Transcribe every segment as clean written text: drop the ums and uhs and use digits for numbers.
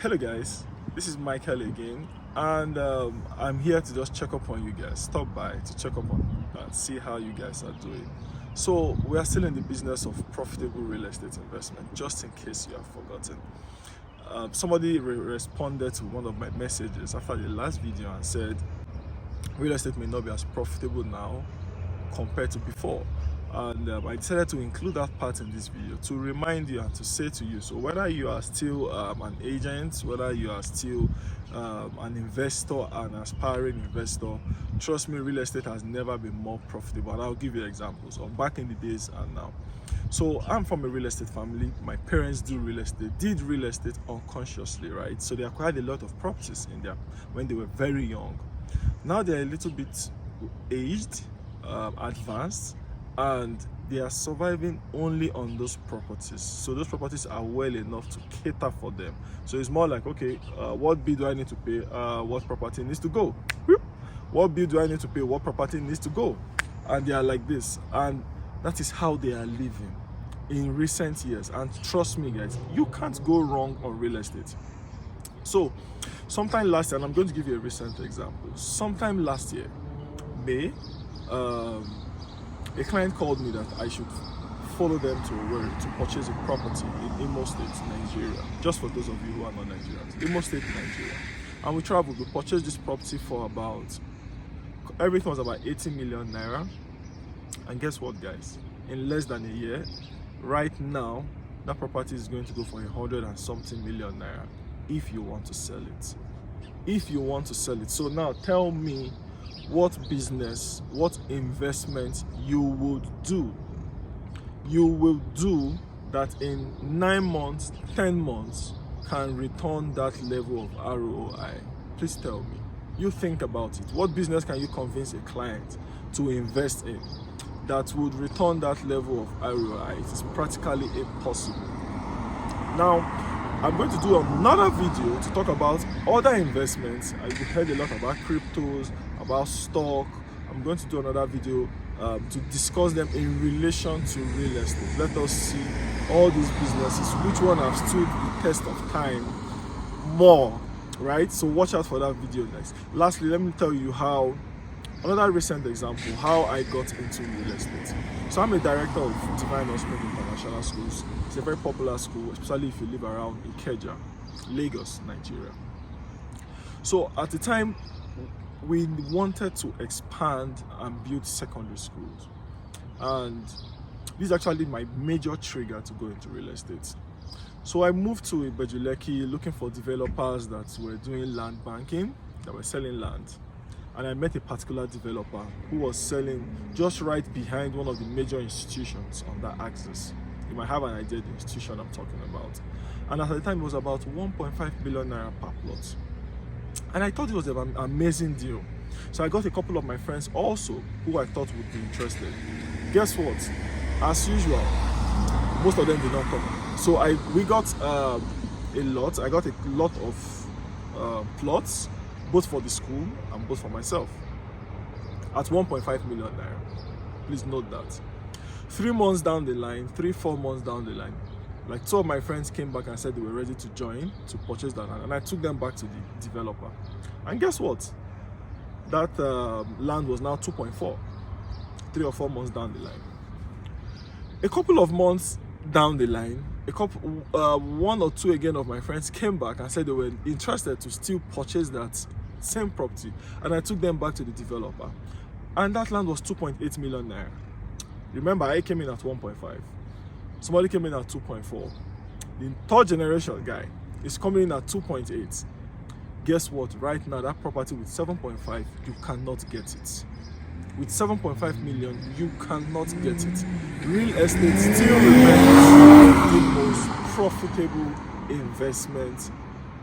Hello guys, this is Michael again, and I'm here to just check up on you guys. Stop by to check up on and see how you guys are doing. So we are still in the business of profitable real estate investment, just in case you have forgotten. Somebody responded to one of my messages after the last video and said real estate may not be as profitable now compared to before, and I decided to include that part in this video to remind you and to say to you, so whether you are still an agent, whether you are still an investor, an aspiring investor, trust me, real estate has never been more profitable. And I'll give you examples of back in the days and now. So I'm from a real estate family. My parents did real estate unconsciously, right? So they acquired a lot of properties in there when they were very young. Now they're a little bit aged, advanced, and they are surviving only on those properties. So those properties are well enough to cater for them. So it's more like, okay, what bill do I need to pay? What property needs to go? What bill do I need to pay? What property needs to go? And they are like this, and that is how they are living in recent years. And trust me guys, you can't go wrong on real estate. So sometime last year, and I'm going to give you a recent example. Sometime last year, May, a client called me that I should follow them to purchase a property in Imo State, Nigeria. Just for those of you who are not Nigerians, Imo State, Nigeria. And we traveled. We purchased this property for everything was about 80 million naira. And guess what, guys? In less than a year, right now, that property is going to go for 100 and something million naira if you want to sell it. If you want to sell it. So now tell me, what business, what investment you would do that in 9 months, 10 months can return that level of ROI? Please tell me. You think about it. What business can you convince a client to invest in that would return that level of ROI? It is practically impossible. Now, I'm going to do another video to talk about other investments. I've heard a lot about cryptos, about stock. I'm going to do another video to discuss them in relation to real estate. Let us see all these businesses, which one have stood the test of time more, right? So watch out for that video next. Lastly, let me tell you how, another recent example, how I got into real estate. So I'm a director of Divine Osmond International Schools. It's a very popular school, especially if you live around Ikeja, Lagos, Nigeria. So at the time, we wanted to expand and build secondary schools. And this is actually my major trigger to go into real estate. So I moved to Ibejuleki looking for developers that were doing land banking, that were selling land. And I met a particular developer who was selling just right behind one of the major institutions on that axis. You might have an idea of the institution I'm talking about. And at the time, it was about 1.5 billion naira per plot. And I thought it was an amazing deal. So I got a couple of my friends also who I thought would be interested. Guess what? As usual, most of them did not come. So we got a lot. I got a lot of plots, both for the school and both for myself, at 1.5 million naira. Please note that. 3 months down the line, 4 months down the line, like 2 of my friends came back and said they were ready to join to purchase that land, and I took them back to the developer. And guess what? That land was now 2.4, 3 or 4 months down the line. A couple of months down the line, one or two again of my friends came back and said they were interested to still purchase that same property, and I took them back to the developer, and that land was 2.8 million naira. Remember, I came in at 1.5. Somebody came in at 2.4. The third generation guy is coming in at 2.8. Guess what? Right now, that property with 7.5, you cannot get it. With 7.5 million, you cannot get it. Real estate still remains the most profitable investment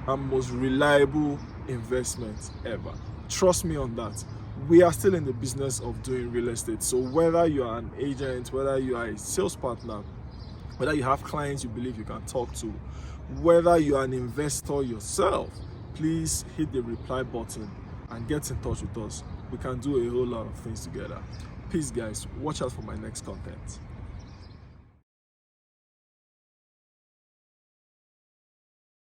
and most reliable investment ever. Trust me on that. We are still in the business of doing real estate. So whether you are an agent, whether you are a sales partner, whether you have clients you believe you can talk to, whether you are an investor yourself, please hit the reply button and get in touch with us. We can do a whole lot of things together. Peace guys, watch out for my next content.